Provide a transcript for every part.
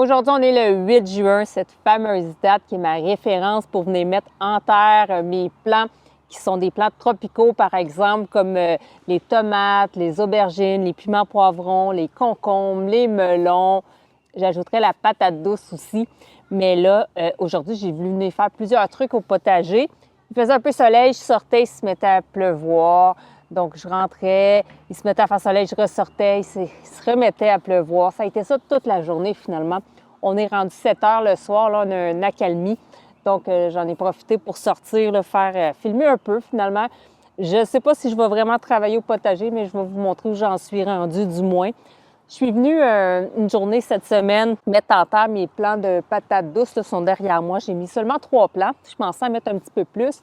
Aujourd'hui, on est le 8 juin, cette fameuse date qui est ma référence pour venir mettre en terre mes plants qui sont des plants tropicaux, par exemple, comme les tomates, les aubergines, les piments poivrons, les concombres, les melons. J'ajouterais la patate douce aussi. Mais là, aujourd'hui, j'ai voulu venir faire plusieurs trucs au potager. Il faisait un peu soleil, je sortais, il se mettait à pleuvoir. Donc, je rentrais, il se mettait à faire soleil, je ressortais, il se remettait à pleuvoir. Ça a été ça toute la journée, finalement. On est rendu 7 heures le soir, là, on a un accalmie. Donc, j'en ai profité pour sortir, là, faire filmer un peu, finalement. Je ne sais pas si je vais vraiment travailler au potager, mais je vais vous montrer où j'en suis rendue, du moins. Je suis venue une journée cette semaine mettre en terre mes plants de patates douces, là, sont derrière moi. J'ai mis seulement 3 plants. Je pensais en mettre un petit peu plus,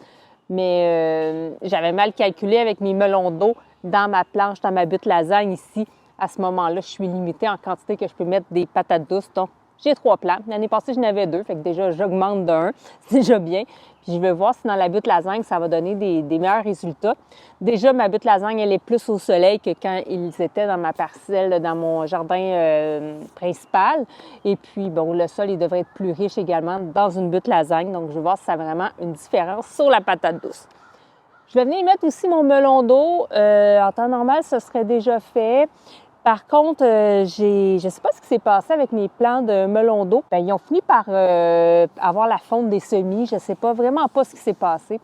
mais j'avais mal calculé avec mes melons d'eau dans ma planche, dans ma butte lasagne ici. À ce moment-là, je suis limitée en quantité que je peux mettre des patates douces. Donc, j'ai 3 plants. L'année passée, j'en avais 2, fait que déjà, j'augmente d'un. C'est déjà bien. Puis je vais voir si dans la butte lasagne, ça va donner des meilleurs résultats. Déjà, ma butte lasagne, elle est plus au soleil que quand ils étaient dans ma parcelle, dans mon jardin principal. Et puis, bon, le sol, il devrait être plus riche également dans une butte lasagne. Donc, je vais voir si ça a vraiment une différence sur la patate douce. Je vais venir y mettre aussi mon melon d'eau. En temps normal, ce serait déjà fait. Par contre, je ne sais pas ce qui s'est passé avec mes plants de melon d'eau. Bien, ils ont fini par avoir la fonte des semis. Je ne sais pas vraiment pas ce qui s'est passé.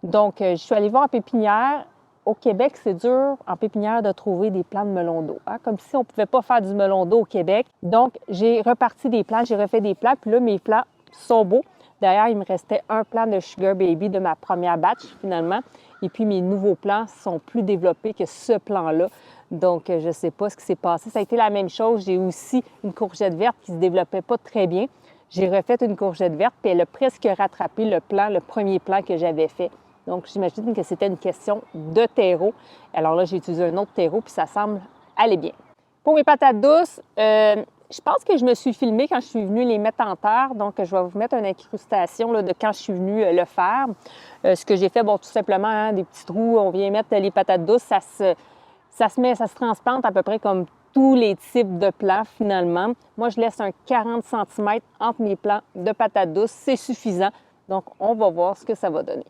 Donc, je suis allée voir en pépinière. Au Québec, c'est dur en pépinière de trouver des plants de melon d'eau. Hein? Comme si on ne pouvait pas faire du melon d'eau au Québec. Donc, j'ai reparti des plants, j'ai refait des plants. Puis là, mes plants sont beaux. D'ailleurs, il me restait un plant de Sugar Baby de ma première batch, finalement. Et puis, mes nouveaux plants sont plus développés que ce plan-là. Donc, je ne sais pas ce qui s'est passé. Ça a été la même chose. J'ai aussi une courgette verte qui ne se développait pas très bien. J'ai refait une courgette verte, puis elle a presque rattrapé le plan, le premier plan que j'avais fait. Donc, j'imagine que c'était une question de terreau. Alors là, j'ai utilisé un autre terreau, puis ça semble aller bien. Pour mes patates douces, je pense que je me suis filmée quand je suis venue les mettre en terre. Donc, je vais vous mettre une incrustation là, de quand je suis venue le faire. Ce que j'ai fait, bon, tout simplement, hein, des petits trous, on vient mettre les patates douces, ça se transplante à peu près comme tous les types de plants, finalement. Moi, je laisse un 40 cm entre mes plants de patates douces. C'est suffisant. Donc, on va voir ce que ça va donner.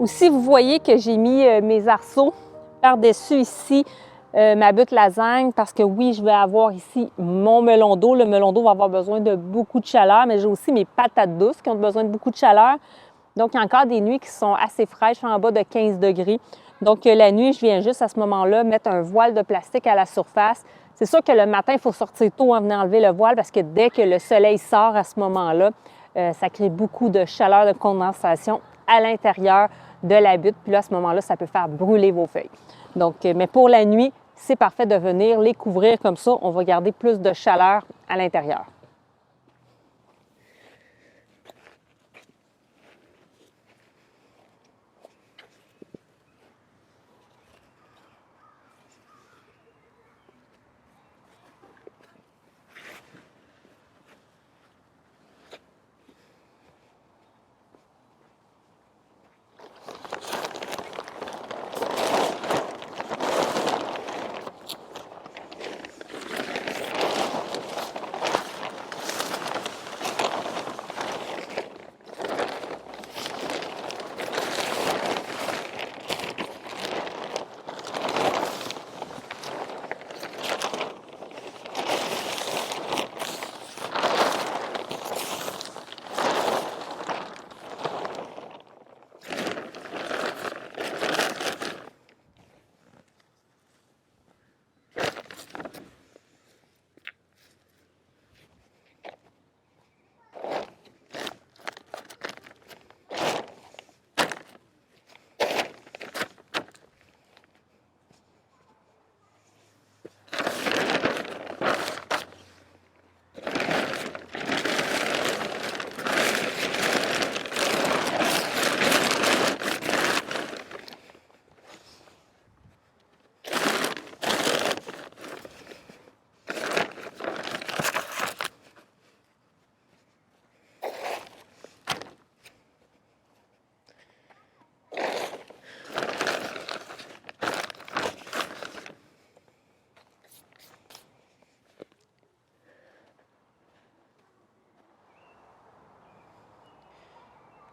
Aussi, vous voyez que j'ai mis mes arceaux par-dessus ici ma butte lasagne parce que oui, je vais avoir ici mon melon d'eau. Le melon d'eau va avoir besoin de beaucoup de chaleur, mais j'ai aussi mes patates douces qui ont besoin de beaucoup de chaleur. Donc, il y a encore des nuits qui sont assez fraîches, en bas de 15 degrés. Donc, la nuit, je viens juste à ce moment-là mettre un voile de plastique à la surface. C'est sûr que le matin, il faut sortir tôt en venant enlever le voile parce que dès que le soleil sort à ce moment-là, ça crée beaucoup de chaleur, de condensation à l'intérieur de la butte. Puis là, à ce moment-là, ça peut faire brûler vos feuilles. Donc, mais pour la nuit, c'est parfait de venir les couvrir comme ça. On va garder plus de chaleur à l'intérieur.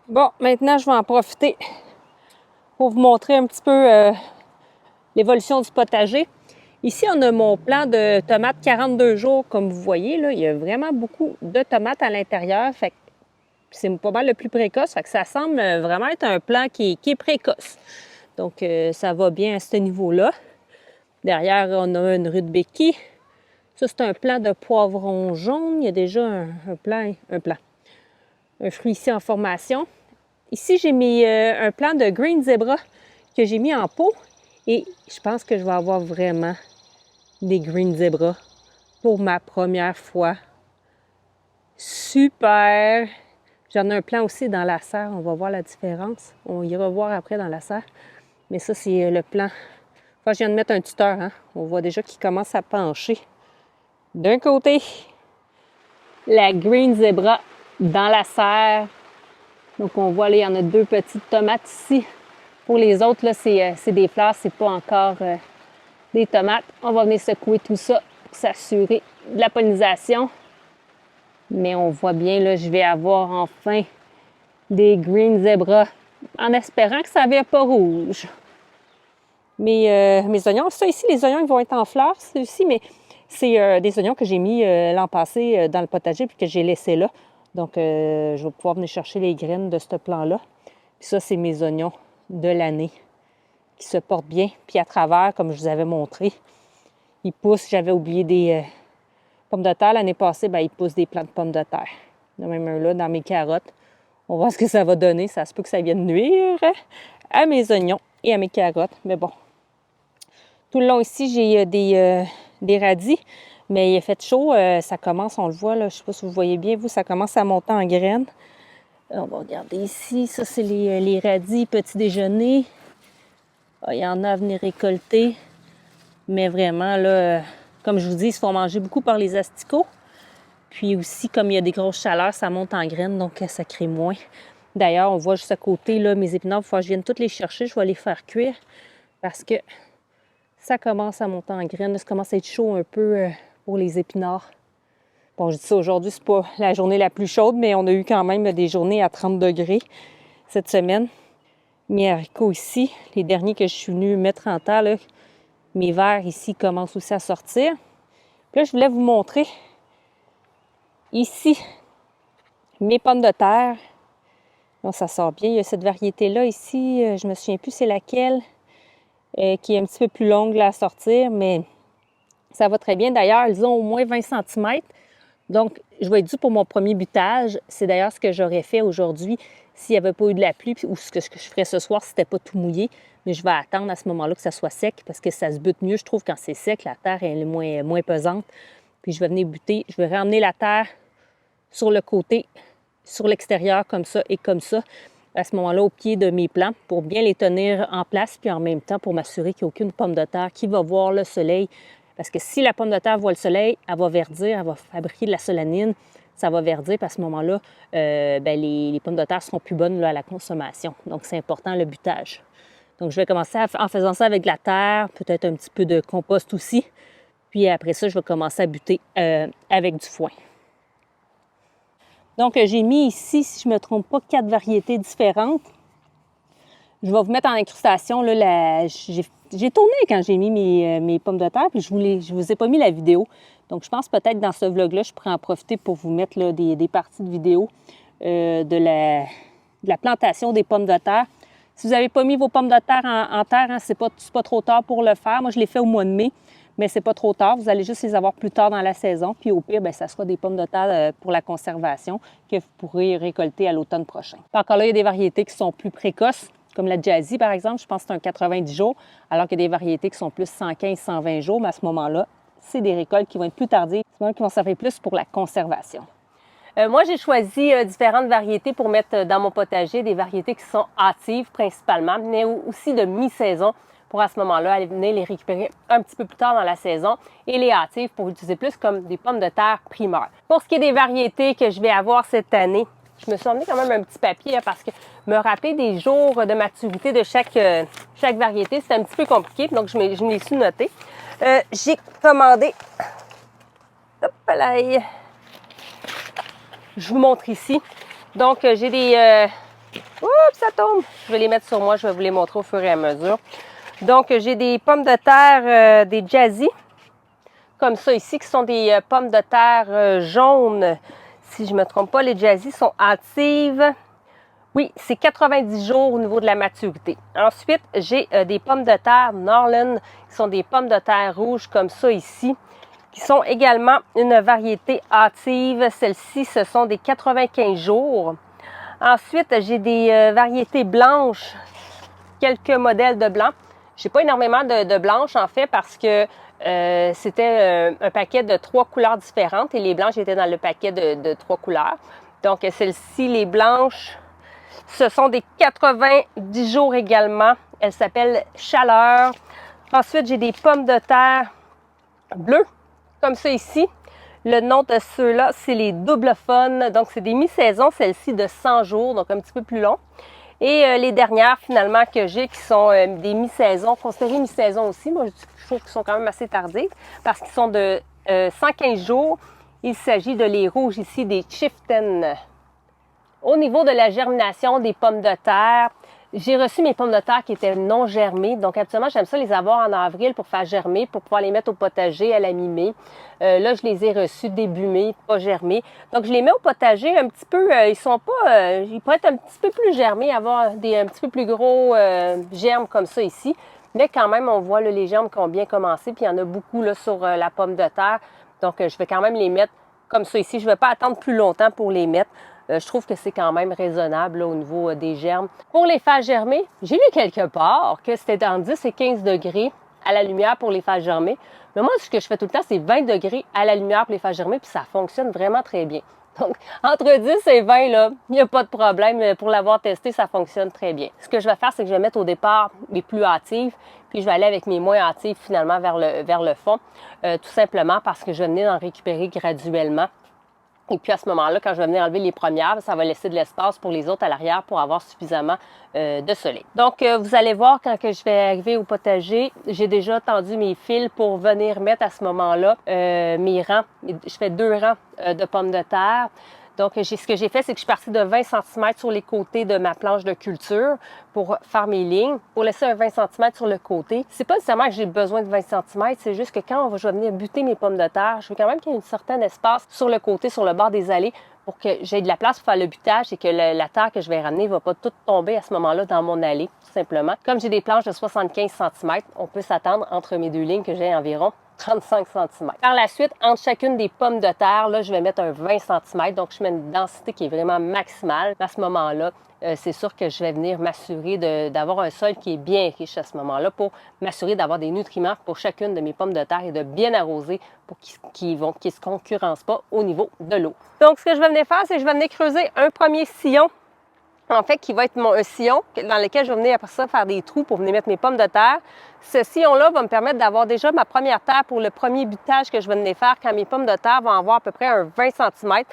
Bon, maintenant, je vais en profiter pour vous montrer un petit peu l'évolution du potager. Ici, on a mon plant de tomates 42 jours, comme vous voyez. Là, il y a vraiment beaucoup de tomates à l'intérieur. Fait que c'est pas mal le plus précoce. Fait que ça semble vraiment être un plant qui est précoce. Donc, ça va bien à ce niveau-là. Derrière, on a une rudbeckie. Ça, c'est un plant de poivron jaune. Il y a déjà un fruit ici en formation. Ici, j'ai mis un plant de green zebra que j'ai mis en pot. Et je pense que je vais avoir vraiment des green zebra pour ma première fois. Super! J'en ai un plant aussi dans la serre. On va voir la différence. On ira voir après dans la serre. Mais ça, c'est le plant. Enfin, je viens de mettre un tuteur. Hein? On voit déjà qu'il commence à pencher. D'un côté, la green zebra dans la serre. Donc, on voit là, il y en a 2 petites tomates ici. Pour les autres, là, c'est des fleurs, c'est pas encore des tomates. On va venir secouer tout ça pour s'assurer de la pollinisation. Mais on voit bien, là, je vais avoir enfin des green zebra en espérant que ça ne vient pas rouge. Mes oignons, ça ici, les oignons, ils vont être en fleurs, ceux-ci, mais c'est des oignons que j'ai mis l'an passé dans le potager puis que j'ai laissé là. Donc, je vais pouvoir venir chercher les graines de ce plant-là. Puis ça, c'est mes oignons de l'année qui se portent bien. Puis à travers, comme je vous avais montré, ils poussent. J'avais oublié des pommes de terre. L'année passée, bien, ils poussent des plants de pommes de terre. Il y en a même un là dans mes carottes. On va voir ce que ça va donner. Ça se peut que ça vienne nuire à mes oignons et à mes carottes. Mais bon. Tout le long ici, j'ai des radis. Mais il a fait chaud. Ça commence, on le voit, là, je ne sais pas si vous voyez bien, vous, ça commence à monter en graines. On va regarder ici. Ça, c'est les radis petit déjeuner. Il y en a à venir récolter. Mais vraiment, là, comme je vous dis, ils se font manger beaucoup par les asticots. Puis aussi, comme il y a des grosses chaleurs, ça monte en graines, donc ça crée moins. D'ailleurs, on voit juste à côté, là, mes épinards, il faut que je vienne toutes les chercher. Je vais les faire cuire parce que ça commence à monter en graines. Là, ça commence à être chaud un peu pour les épinards. Bon, je dis ça aujourd'hui, c'est pas la journée la plus chaude, mais on a eu quand même des journées à 30 degrés cette semaine. Mes haricots ici, les derniers que je suis venue mettre en terre, là, mes vers ici commencent aussi à sortir. Puis là, je voulais vous montrer ici mes pommes de terre. Bon, ça sort bien. Il y a cette variété-là ici, je me souviens plus c'est laquelle, qui est un petit peu plus longue là, à sortir, mais ça va très bien. D'ailleurs, elles ont au moins 20 cm. Donc, je vais être due pour mon premier butage. C'est d'ailleurs ce que j'aurais fait aujourd'hui s'il n'y avait pas eu de la pluie ou ce que je ferais ce soir si c'était pas tout mouillé. Mais je vais attendre à ce moment-là que ça soit sec parce que ça se bute mieux, je trouve, quand c'est sec. La terre elle est moins pesante. Puis je vais venir buter. Je vais ramener la terre sur le côté, sur l'extérieur, comme ça et comme ça, à ce moment-là, au pied de mes plants, pour bien les tenir en place, puis en même temps, pour m'assurer qu'il n'y a aucune pomme de terre qui va voir le soleil. Parce que si la pomme de terre voit le soleil, elle va verdir, elle va fabriquer de la solanine, ça va verdir, puis à ce moment-là, les pommes de terre seront plus bonnes là, à la consommation. Donc, c'est important, le butage. Donc, je vais commencer en faisant ça avec de la terre, peut-être un petit peu de compost aussi. Puis après ça, je vais commencer à buter avec du foin. Donc, j'ai mis ici, si je ne me trompe pas, 4 variétés différentes. Je vais vous mettre en incrustation. Là, j'ai tourné quand j'ai mis mes pommes de terre, puis je ne vous ai pas mis la vidéo. Donc, je pense peut-être dans ce vlog-là, je pourrais en profiter pour vous mettre là, des parties de vidéo de la plantation des pommes de terre. Si vous n'avez pas mis vos pommes de terre en terre, hein, c'est pas trop tard pour le faire. Moi, je l'ai fait au mois de mai, mais c'est pas trop tard. Vous allez juste les avoir plus tard dans la saison. Puis au pire, bien, ça sera des pommes de terre pour la conservation que vous pourrez récolter à l'automne prochain. Puis encore là, il y a des variétés qui sont plus précoces, comme la Jazzy, par exemple. Je pense que c'est un 90 jours, alors qu'il y a des variétés qui sont plus 115, 120 jours. Mais à ce moment-là, c'est des récoltes qui vont être plus tardives, qui vont servir plus pour la conservation. Moi, j'ai choisi différentes variétés pour mettre dans mon potager, des variétés qui sont hâtives principalement, mais aussi de mi-saison pour à ce moment-là aller venir les récupérer un petit peu plus tard dans la saison et les hâtives pour utiliser plus comme des pommes de terre primeurs. Pour ce qui est des variétés que je vais avoir cette année, je me suis emmené quand même un petit papier parce que me rappeler des jours de maturité de chaque variété, c'est un petit peu compliqué, donc je me l'ai su noter. J'ai commandé... Hop là! Je vous montre ici. Donc, j'ai Oups, ça tombe! Je vais les mettre sur moi, je vais vous les montrer au fur et à mesure. Donc, j'ai des pommes de terre, des Jazzy, comme ça ici, qui sont des pommes de terre jaunes. Si je ne me trompe pas, les Jazzy sont hâtives. Oui, c'est 90 jours au niveau de la maturité. Ensuite, j'ai des pommes de terre Norland, qui sont des pommes de terre rouges comme ça ici, qui sont également une variété hâtive. Celles-ci, ce sont des 95 jours. Ensuite, j'ai des variétés blanches, quelques modèles de blanc. Je n'ai pas énormément de blanches, en fait, parce que c'était un paquet de 3 couleurs différentes et les blanches étaient dans le paquet de 3 couleurs. Donc, celles-ci, les blanches, ce sont des 90 jours également. Elles s'appellent Chaleur. Ensuite, j'ai des pommes de terre bleues, comme ça ici. Le nom de ceux-là, c'est les double fun. Donc, c'est des mi-saisons, celles-ci de 100 jours, donc un petit peu plus long. Et les dernières, finalement, que j'ai, qui sont des mi-saisons, considérées mi-saison aussi. Moi, je trouve qu'ils sont quand même assez tardives parce qu'ils sont de 115 jours. Il s'agit de les rouges ici, des Chieftain. Au niveau de la germination des pommes de terre, j'ai reçu mes pommes de terre qui étaient non germées. Donc, habituellement, j'aime ça les avoir en avril pour faire germer, pour pouvoir les mettre au potager à la mi-mai. Là, je les ai reçues début mai, pas germées. Donc, je les mets au potager un petit peu. Ils sont pas... ils pourraient être un petit peu plus germés, avoir un petit peu plus gros germes comme ça ici. Mais quand même, on voit là, les germes qui ont bien commencé. Puis, il y en a beaucoup là, sur la pomme de terre. Donc, je vais quand même les mettre comme ça ici. Je ne vais pas attendre plus longtemps pour les mettre. Je trouve que c'est quand même raisonnable là, au niveau des germes. Pour les faire germer, j'ai lu quelque part que c'était dans 10 et 15 degrés à la lumière pour les faire germer. Mais moi, ce que je fais tout le temps, c'est 20 degrés à la lumière pour les faire germer, puis ça fonctionne vraiment très bien. Donc, entre 10 et 20, là, il n'y a pas de problème. Pour l'avoir testé, ça fonctionne très bien. Ce que je vais faire, c'est que je vais mettre au départ les plus hâtives, puis je vais aller avec mes moins hâtives finalement vers le fond, tout simplement parce que je vais venir en récupérer graduellement. Et puis à ce moment-là, quand je vais venir enlever les premières, ça va laisser de l'espace pour les autres à l'arrière pour avoir suffisamment de soleil. Donc, vous allez voir, quand que je vais arriver au potager, j'ai déjà tendu mes fils pour venir mettre à ce moment-là mes rangs. Je fais 2 rangs de pommes de terre. Donc, ce que j'ai fait, c'est que je suis partie de 20 cm sur les côtés de ma planche de culture pour faire mes lignes, pour laisser un 20 cm sur le côté. C'est pas nécessairement que j'ai besoin de 20 cm, c'est juste que quand je vais venir buter mes pommes de terre, je veux quand même qu'il y ait un certain espace sur le côté, sur le bord des allées, pour que j'ai de la place pour faire le butage et que la terre que je vais ramener ne va pas tout tomber à ce moment-là dans mon allée, tout simplement. Comme j'ai des planches de 75 cm, on peut s'attendre entre mes 2 lignes que j'ai environ 35 cm. Par la suite, entre chacune des pommes de terre, là, je vais mettre un 20 cm. Donc, je mets une densité qui est vraiment maximale. À ce moment-là, c'est sûr que je vais venir m'assurer d'avoir un sol qui est bien riche à ce moment-là pour m'assurer d'avoir des nutriments pour chacune de mes pommes de terre et de bien arroser pour qu'ils ne se concurrencent pas au niveau de l'eau. Donc, ce que je vais venir faire, c'est que je vais venir creuser un premier sillon, en fait, qui va être un sillon dans lequel je vais venir après ça faire des trous pour venir mettre mes pommes de terre. Ce sillon-là va me permettre d'avoir déjà ma première terre pour le premier butage que je vais venir faire quand mes pommes de terre vont avoir à peu près un 20 cm.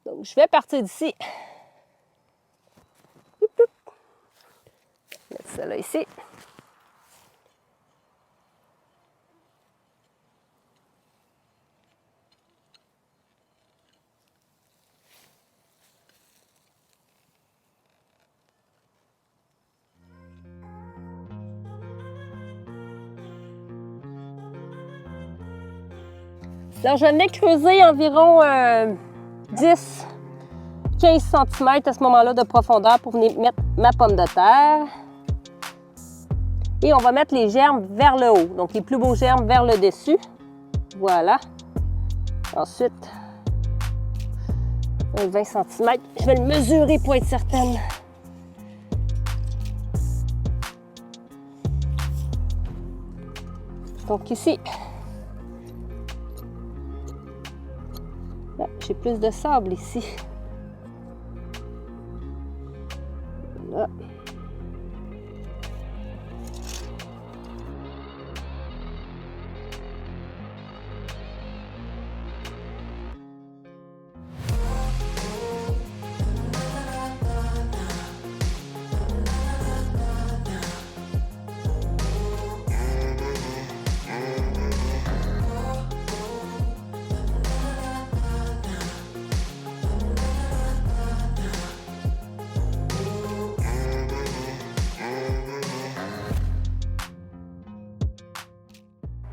Donc, je vais partir d'ici. Mettre ça là ici. Alors, je venais creuser environ 10-15 cm à ce moment-là de profondeur pour venir mettre ma pomme de terre. Et on va mettre les germes vers le haut. Donc, les plus beaux germes vers le dessus. Voilà. Ensuite, un 20 cm. Je vais le mesurer pour être certaine. Donc, ici, j'ai plus de sable ici. Là.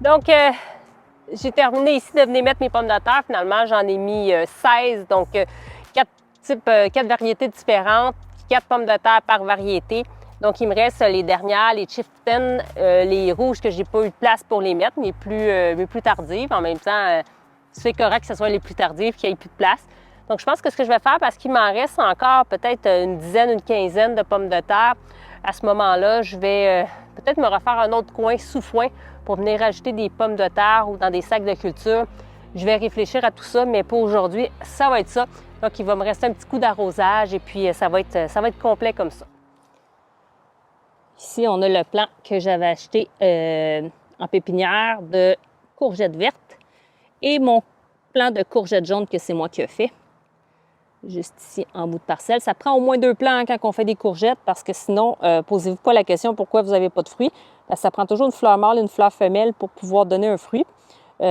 Donc, j'ai terminé ici de venir mettre mes pommes de terre. Finalement, j'en ai mis 16, donc 4 variétés différentes, 4 pommes de terre par variété. Donc, il me reste les dernières, les Chieftain, les rouges que j'ai pas eu de place pour les mettre, mais plus tardives. En même temps, c'est correct que ce soit les plus tardives, qu'il n'y ait plus de place. Donc, je pense que ce que je vais faire, parce qu'il m'en reste encore peut-être une dizaine, une quinzaine de pommes de terre, à ce moment-là, je vais peut-être me refaire un autre coin sous foin pour venir ajouter des pommes de terre ou dans des sacs de culture. Je vais réfléchir à tout ça, mais pour aujourd'hui, ça va être ça. Donc, il va me rester un petit coup d'arrosage et puis ça va être complet comme ça. Ici, on a le plant que j'avais acheté en pépinière de courgettes vertes et mon plant de courgettes jaunes que c'est moi qui ai fait. Juste ici, en bout de parcelle. Ça prend au moins 2 plants quand on fait des courgettes parce que sinon, posez-vous pas la question pourquoi vous n'avez pas de fruits. Parce que ça prend toujours une fleur mâle et une fleur femelle pour pouvoir donner un fruit. À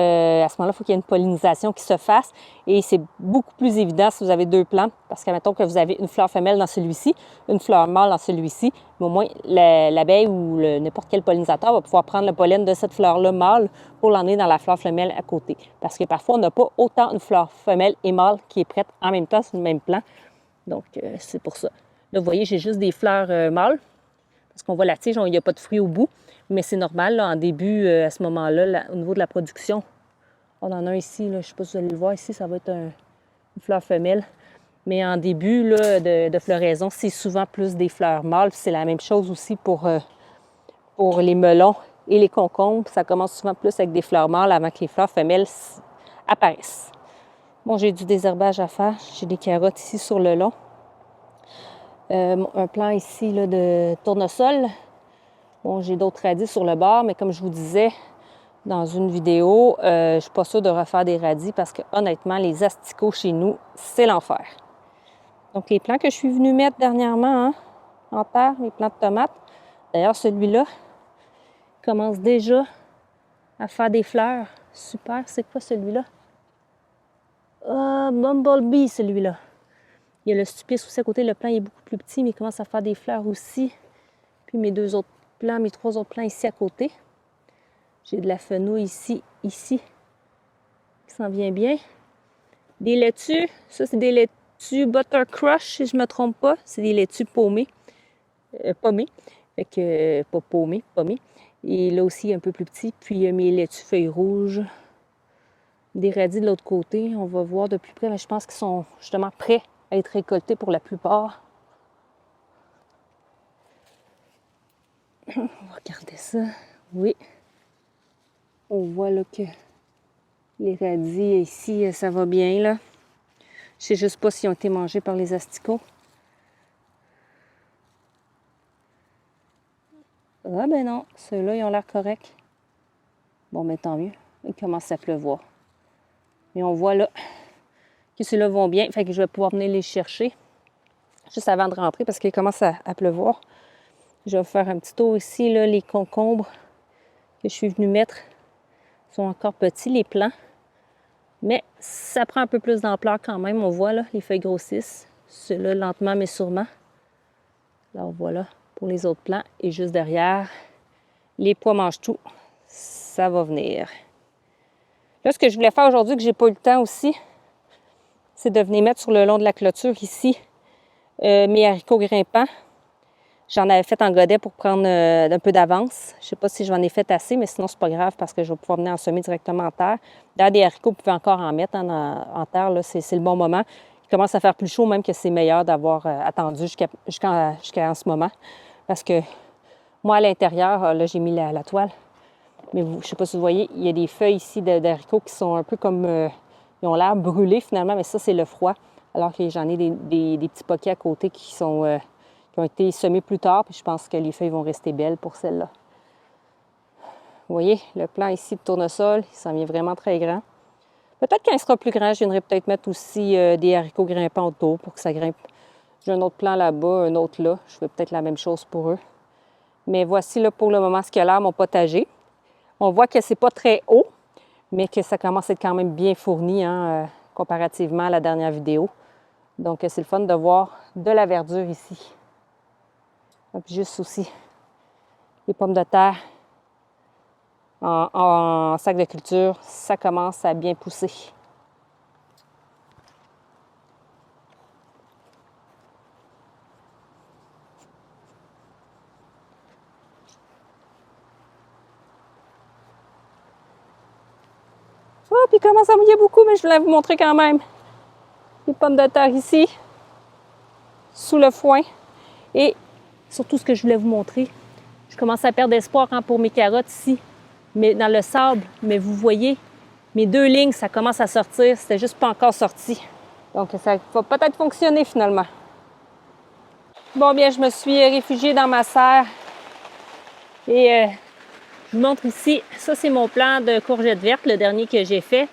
ce moment-là, il faut qu'il y ait une pollinisation qui se fasse et c'est beaucoup plus évident si vous avez 2 plants parce que, mettons que vous avez une fleur femelle dans celui-ci, une fleur mâle dans celui-ci, mais au moins l'abeille ou n'importe quel pollinisateur va pouvoir prendre le pollen de cette fleur-là mâle pour l'emmener dans la fleur femelle à côté. Parce que parfois, on n'a pas autant une fleur femelle et mâle qui est prête en même temps sur le même plant. Donc, c'est pour ça. Là, vous voyez, j'ai juste des fleurs mâles parce qu'on voit la tige, il n'y a pas de fruits au bout. Mais c'est normal, là, en début, à ce moment-là, au niveau de la production. On en a un ici, là, je ne sais pas si vous allez le voir ici, ça va être une fleur femelle. Mais en début là, de floraison, c'est souvent plus des fleurs mâles. C'est la même chose aussi pour les melons et les concombres. Ça commence souvent plus avec des fleurs mâles avant que les fleurs femelles apparaissent. Bon, j'ai du désherbage à faire. J'ai des carottes ici sur le long. Un plant ici là, de tournesol. Bon, j'ai d'autres radis sur le bord, mais comme je vous disais dans une vidéo, je ne suis pas sûre de refaire des radis parce que honnêtement, les asticots chez nous, c'est l'enfer. Donc, les plants que je suis venue mettre dernièrement en terre, les plants de tomates. D'ailleurs, celui-là commence déjà à faire des fleurs. Super, c'est quoi celui-là? Ah, Bumblebee, celui-là. Il y a le stupice aussi à côté. Le plant est beaucoup plus petit, mais il commence à faire des fleurs aussi. Puis mes 3 autres plants ici à côté. J'ai de la fenouil ici, qui s'en vient bien. Des laitues, ça c'est des laitues Butter Crush, si je ne me trompe pas. C'est des laitues pommées. Fait que, pas paumées, pommées. Et là aussi, un peu plus petit. Puis il y a mes laitues feuilles rouges. Des radis de l'autre côté. On va voir de plus près, mais je pense qu'ils sont justement prêts à être récoltés pour la plupart. On va regarder ça. Oui. On voit là que les radis ici, ça va bien là. Je sais juste pas s'ils ont été mangés par les asticots. Ah ben non, ceux-là, ils ont l'air corrects. Bon, mais tant mieux. Il commence à pleuvoir. Et on voit là que ceux-là vont bien. Fait que je vais pouvoir venir les chercher juste avant de rentrer parce qu'il commence à pleuvoir. Je vais faire un petit tour ici, là, les concombres que je suis venue mettre sont encore petits, les plants. Mais ça prend un peu plus d'ampleur quand même. On voit là, les feuilles grossissent. Ceux-là, lentement mais sûrement. Alors voilà, pour les autres plants. Et juste derrière, les pois mangent tout. Ça va venir. Là, ce que je voulais faire aujourd'hui, que j'ai pas eu le temps aussi, c'est de venir mettre sur le long de la clôture ici mes haricots grimpants. J'en avais fait en godet pour prendre un peu d'avance. Je ne sais pas si j'en ai fait assez, mais sinon, c'est pas grave parce que je vais pouvoir venir en semer directement en terre. D'ailleurs, des haricots, vous pouvez encore en mettre en terre. Là, c'est le bon moment. Il commence à faire plus chaud, même que c'est meilleur d'avoir attendu jusqu'à en ce moment. Parce que moi, à l'intérieur, là, j'ai mis la toile. Mais je ne sais pas si vous voyez, il y a des feuilles ici d'haricots qui sont un peu comme... ils ont l'air brûlés finalement, mais ça, c'est le froid. Alors que j'en ai des petits poquets à côté qui ont été semés plus tard, puis je pense que les feuilles vont rester belles pour celles-là. Vous voyez, le plant ici de tournesol, il s'en vient vraiment très grand. Peut-être quand il sera plus grand, je viendrai peut-être mettre aussi des haricots grimpants autour pour que ça grimpe. J'ai un autre plant là-bas, un autre là. Je fais peut-être la même chose pour eux. Mais voici là pour le moment ce qu'il y a l'air, mon potager. On voit que c'est pas très haut, mais que ça commence à être quand même bien fourni comparativement à la dernière vidéo. Donc, c'est le fun de voir de la verdure ici. Puis juste aussi les pommes de terre en sac de culture, ça commence à bien pousser. Oh, puis il commence à mouiller beaucoup, mais je voulais vous montrer quand même. Les pommes de terre ici, sous le foin. Et surtout, ce que je voulais vous montrer, je commence à perdre espoir pour mes carottes ici, mais dans le sable. Mais vous voyez, mes 2 lignes, ça commence à sortir. C'était juste pas encore sorti. Donc, ça va peut-être fonctionner finalement. Bon, bien, je me suis réfugiée dans ma serre. Et je vous montre ici, ça c'est mon plant de courgettes vertes, le dernier que j'ai fait.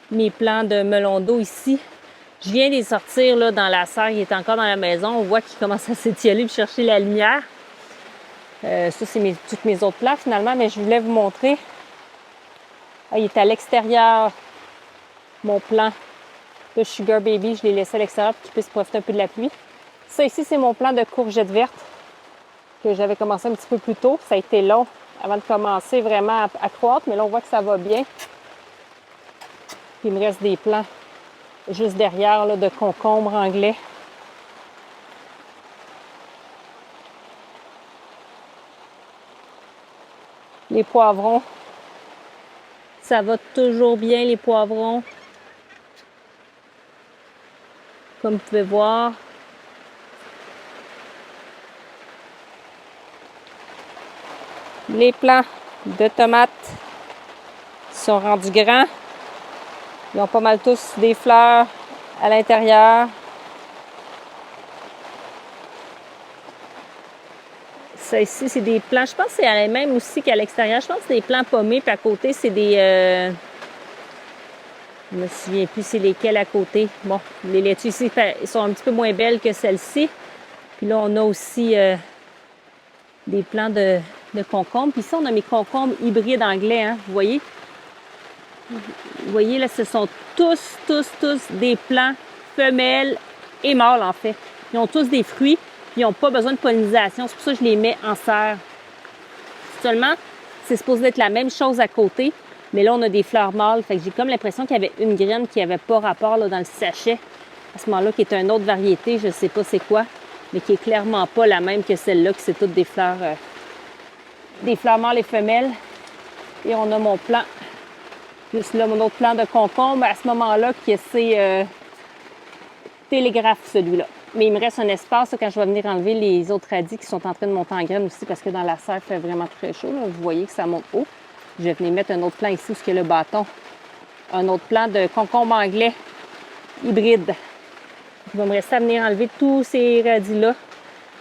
Mes plants de melon d'eau ici. Je viens de les sortir là, dans la serre, il est encore dans la maison. On voit qu'il commence à s'étioler et chercher la lumière. Ça, c'est tous mes autres plants finalement, mais je voulais vous montrer. Ah, il est à l'extérieur, mon plant de Sugar Baby. Je l'ai laissé à l'extérieur pour qu'il puisse profiter un peu de la pluie. Ça ici, c'est mon plant de courgettes vertes que j'avais commencé un petit peu plus tôt. Ça a été long avant de commencer vraiment à croître, mais là, on voit que ça va bien. Puis, il me reste des plants juste derrière là, de concombres anglais. Les poivrons, ça va toujours bien, les poivrons. Comme vous pouvez voir. Les plants de tomates sont rendus grands. Ils ont pas mal tous des fleurs à l'intérieur. Ça ici, c'est des plants. Je pense que c'est à la même aussi qu'à l'extérieur. Je pense que c'est des plants pommés. Puis à côté, c'est des... Je me souviens plus c'est lesquels à côté. Bon, les laitues ici ils sont un petit peu moins belles que celles-ci. Puis là, on a aussi des plants de concombres. Puis ici, on a mes concombres hybrides anglais. Hein, vous voyez? Vous voyez, là, ce sont tous des plants femelles et mâles, en fait. Ils ont tous des fruits. Ils n'ont pas besoin de pollinisation. C'est pour ça que je les mets en serre. Seulement, c'est supposé être la même chose à côté. Mais là, on a des fleurs mâles. Fait que j'ai comme l'impression qu'il y avait une graine qui n'avait pas rapport là, dans le sachet. À ce moment-là, qui est une autre variété. Je ne sais pas c'est quoi. Mais qui est clairement pas la même que celle-là, que c'est toutes des fleurs mâles et femelles. Et on a mon plant. Juste là, mon autre plant de concombre. À ce moment-là, qui c'est télégraphe, celui-là. Mais il me reste un espace là, quand je vais venir enlever les autres radis qui sont en train de monter en graines aussi parce que dans la serre, il fait vraiment très chaud. Là. Vous voyez que ça monte haut. Je vais venir mettre un autre plant ici où il y a le bâton. Un autre plant de concombre anglais hybride. Il va me rester à venir enlever tous ces radis-là.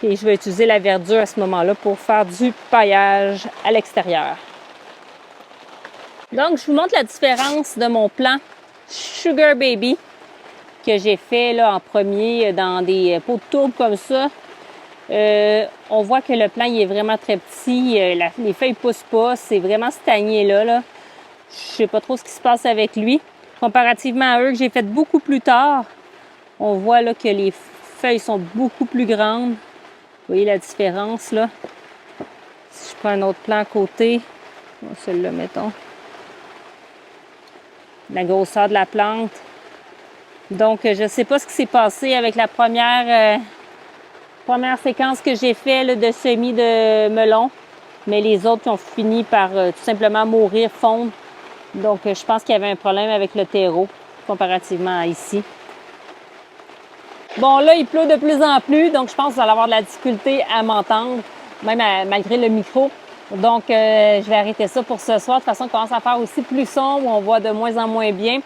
Et je vais utiliser la verdure à ce moment-là pour faire du paillage à l'extérieur. Donc, je vous montre la différence de mon plant Sugar Baby que j'ai fait là, en premier dans des pots de tourbe comme ça. On voit que le plant il est vraiment très petit. Les feuilles ne poussent pas. C'est vraiment stagné là. Je sais pas trop ce qui se passe avec lui. Comparativement à eux que j'ai fait beaucoup plus tard, on voit là, que les feuilles sont beaucoup plus grandes. Vous voyez la différence là. Si je prends un autre plant à côté, celui-là mettons. La grosseur de la plante. Donc, je ne sais pas ce qui s'est passé avec la première séquence que j'ai fait là, de semis de melon. Mais les autres qui ont fini par tout simplement mourir, fondre. Donc, je pense qu'il y avait un problème avec le terreau comparativement à ici. Bon, là, il pleut de plus en plus. Donc, je pense que vous allez avoir de la difficulté à m'entendre, même malgré le micro. Donc, je vais arrêter ça pour ce soir. De toute façon, il commence à faire aussi plus sombre. On voit de moins en moins bien.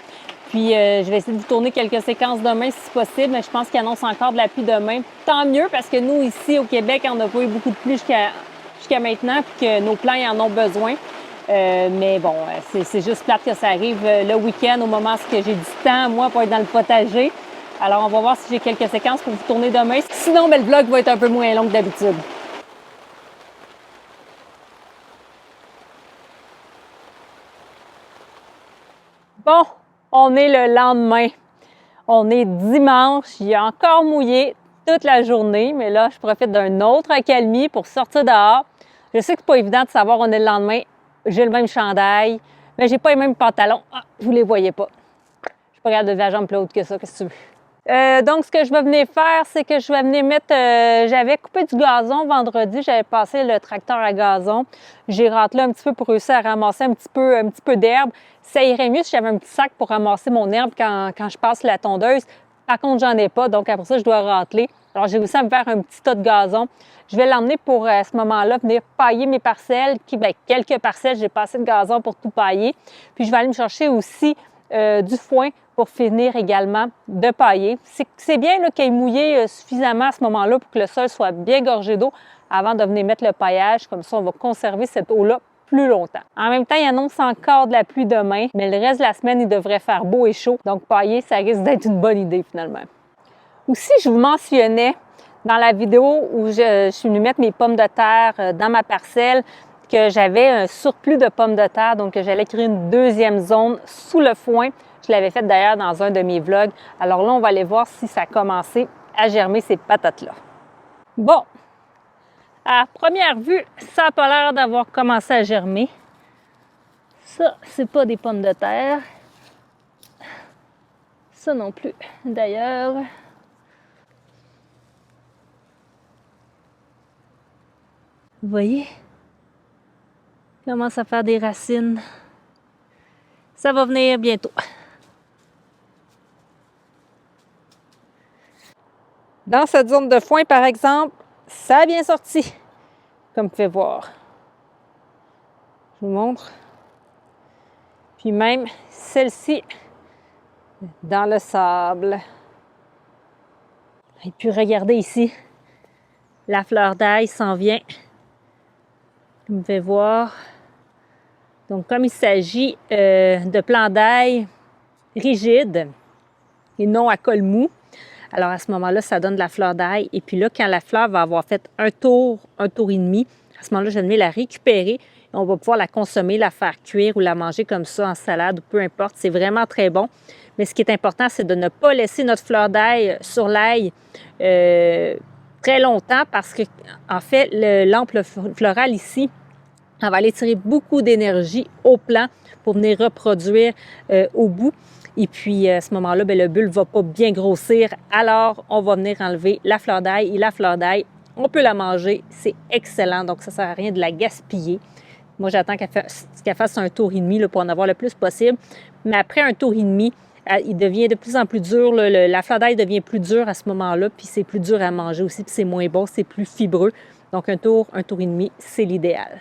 Puis, je vais essayer de vous tourner quelques séquences demain si possible. Mais je pense qu'il annonce encore de la pluie demain. Tant mieux parce que nous, ici au Québec, on n'a pas eu beaucoup de pluie jusqu'à maintenant. Puis que nos plants en ont besoin. Mais bon, c'est juste plate que ça arrive le week-end au moment où j'ai du temps, moi, pour être dans le potager. Alors, on va voir si j'ai quelques séquences pour vous tourner demain. Sinon, le vlog va être un peu moins long que d'habitude. Bon, on est le lendemain. On est dimanche. Il a encore mouillé toute la journée, mais là, je profite d'un autre accalmie pour sortir dehors. Je sais que c'est pas évident de savoir on est le lendemain. j'ai le même chandail, mais j'ai pas les mêmes pantalons. Ah, vous les voyez pas. Je suis pas capable de lever la jambe plus haute que ça, qu'est-ce que tu veux? Donc, ce que je vais venir faire, c'est que je vais venir mettre... j'avais coupé du gazon vendredi, j'avais passé le tracteur à gazon. J'ai rentré un petit peu pour réussir à ramasser un petit peu d'herbe. Ça irait mieux si j'avais un petit sac pour ramasser mon herbe quand je passe la tondeuse. Par contre, j'en ai pas, donc après ça, je dois rentrer. Alors, j'ai réussi à me faire un petit tas de gazon. Je vais l'emmener pour, à ce moment-là, venir pailler mes parcelles. Quelques parcelles, j'ai passé de gazon pour tout pailler. Puis, je vais aller me chercher aussi du foin pour finir également de pailler. C'est bien qu'il ait mouillé suffisamment à ce moment-là pour que le sol soit bien gorgé d'eau avant de venir mettre le paillage. Comme ça, on va conserver cette eau-là plus longtemps. En même temps, il annonce encore de la pluie demain, mais le reste de la semaine, il devrait faire beau et chaud. Donc, pailler, ça risque d'être une bonne idée finalement. Aussi, je vous mentionnais dans la vidéo où je suis venue mettre mes pommes de terre dans ma parcelle que j'avais un surplus de pommes de terre, donc que j'allais créer une deuxième zone sous le foin. Je l'avais fait d'ailleurs dans un de mes vlogs. Alors là, on va aller voir si ça a commencé à germer ces patates-là. Bon, à première vue, ça n'a pas l'air d'avoir commencé à germer. Ça, c'est pas des pommes de terre. Ça non plus, d'ailleurs. Vous voyez? Commence à faire des racines. Ça va venir bientôt. Dans cette zone de foin, par exemple, ça a bien sorti, comme vous pouvez voir. Je vous montre. Puis même celle-ci, dans le sable. Et puis regardez ici, la fleur d'ail s'en vient. Comme vous pouvez voir. Donc, comme il s'agit de plants d'ail rigides et non à col mou, alors à ce moment-là, ça donne de la fleur d'ail. Et puis là, quand la fleur va avoir fait un tour et demi, à ce moment-là, je vais venir la récupérer et on va pouvoir la consommer, la faire cuire ou la manger comme ça en salade ou peu importe. C'est vraiment très bon. Mais ce qui est important, c'est de ne pas laisser notre fleur d'ail sur l'ail très longtemps parce que, en fait, l'ample floral ici, elle va aller tirer beaucoup d'énergie au plant pour venir reproduire au bout. Et puis, à ce moment-là, le bulbe ne va pas bien grossir. Alors, on va venir enlever la fleur d'ail. Et la fleur d'ail, on peut la manger. C'est excellent. Donc, ça ne sert à rien de la gaspiller. Moi, j'attends qu'elle fasse un tour et demi là, pour en avoir le plus possible. Mais après un tour et demi, il devient de plus en plus dur. La fleur d'ail devient plus dure à ce moment-là. Puis, c'est plus dur à manger aussi. Puis, c'est moins bon. C'est plus fibreux. Donc, un tour et demi, c'est l'idéal.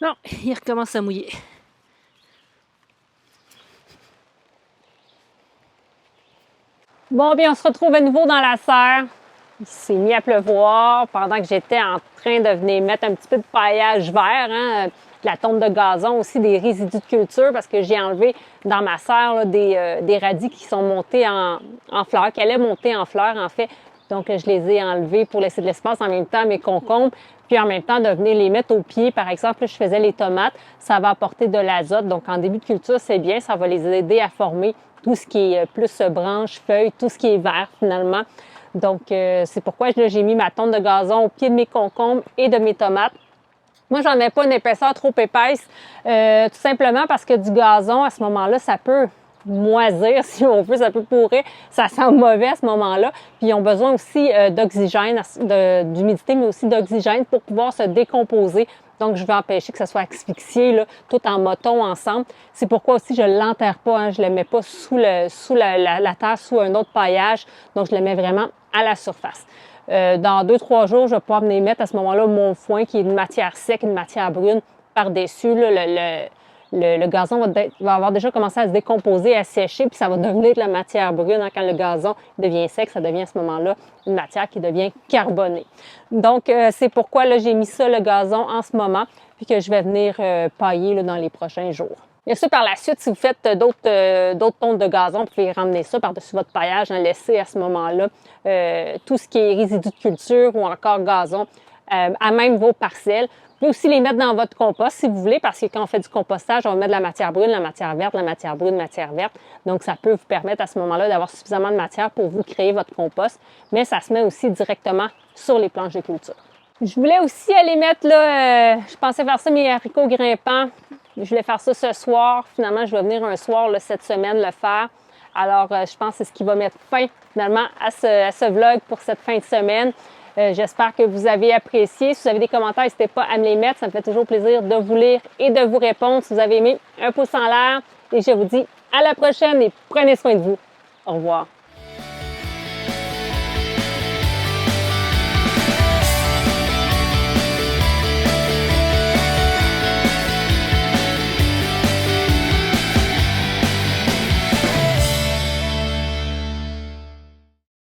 Non, il recommence à mouiller. Bon, bien, on se retrouve à nouveau dans la serre. Il s'est mis à pleuvoir pendant que j'étais en train de venir mettre un petit peu de paillage vert, hein, de la tonte de gazon, aussi des résidus de culture parce que j'ai enlevé dans ma serre là, des radis qui sont montés en fleurs, qui allaient monter en fleurs en fait. Donc, je les ai enlevés pour laisser de l'espace en même temps à mes concombres, puis en même temps de venir les mettre au pied. Par exemple, là, je faisais les tomates, ça va apporter de l'azote. Donc, en début de culture, c'est bien, ça va les aider à former tout ce qui est plus branches, feuilles, tout ce qui est vert finalement. Donc, c'est pourquoi j'ai mis ma tonte de gazon au pied de mes concombres et de mes tomates. Moi, j'en ai pas une épaisseur trop épaisse, tout simplement parce que du gazon, à ce moment-là, ça peut moisir, si on veut, ça peut pourrir, ça sent mauvais à ce moment-là. Puis ils ont besoin aussi d'oxygène, d'humidité, mais aussi d'oxygène pour pouvoir se décomposer. Donc, je vais empêcher que ça soit asphyxié, là, tout en moton ensemble. C'est pourquoi aussi je ne l'enterre pas, hein, je ne le mets pas sous la terre, sous un autre paillage. Donc, je le mets vraiment à la surface. Dans 2-3 jours, je vais pouvoir venir mettre à ce moment-là mon foin, qui est une matière sec, une matière brune, par-dessus. Le gazon va avoir déjà commencé à se décomposer, à sécher, puis ça va devenir de la matière brune. Hein. Quand le gazon devient sec, ça devient à ce moment-là une matière qui devient carbonée. Donc, c'est pourquoi là, j'ai mis ça, le gazon, en ce moment, puis que je vais venir pailler là, dans les prochains jours. Bien sûr, par la suite, si vous faites d'autres tontes de gazon, vous pouvez ramener ça par-dessus votre paillage, hein, laisser à ce moment-là tout ce qui est résidus de culture ou encore gazon à même vos parcelles. Vous pouvez aussi les mettre dans votre compost si vous voulez, parce que quand on fait du compostage, on va mettre de la matière brune, la matière verte, la matière brune, la matière verte. Donc, ça peut vous permettre à ce moment-là d'avoir suffisamment de matière pour vous créer votre compost, mais ça se met aussi directement sur les planches de culture. Je voulais aussi aller mettre, là, je pensais faire ça, mes haricots grimpants. Je voulais faire ça ce soir. Finalement, je vais venir un soir là, cette semaine le faire. Alors, je pense que c'est ce qui va mettre fin finalement à ce vlog pour cette fin de semaine. J'espère que vous avez apprécié. Si vous avez des commentaires, n'hésitez pas à me les mettre. Ça me fait toujours plaisir de vous lire et de vous répondre. Si vous avez aimé, un pouce en l'air. Et je vous dis à la prochaine et prenez soin de vous. Au revoir.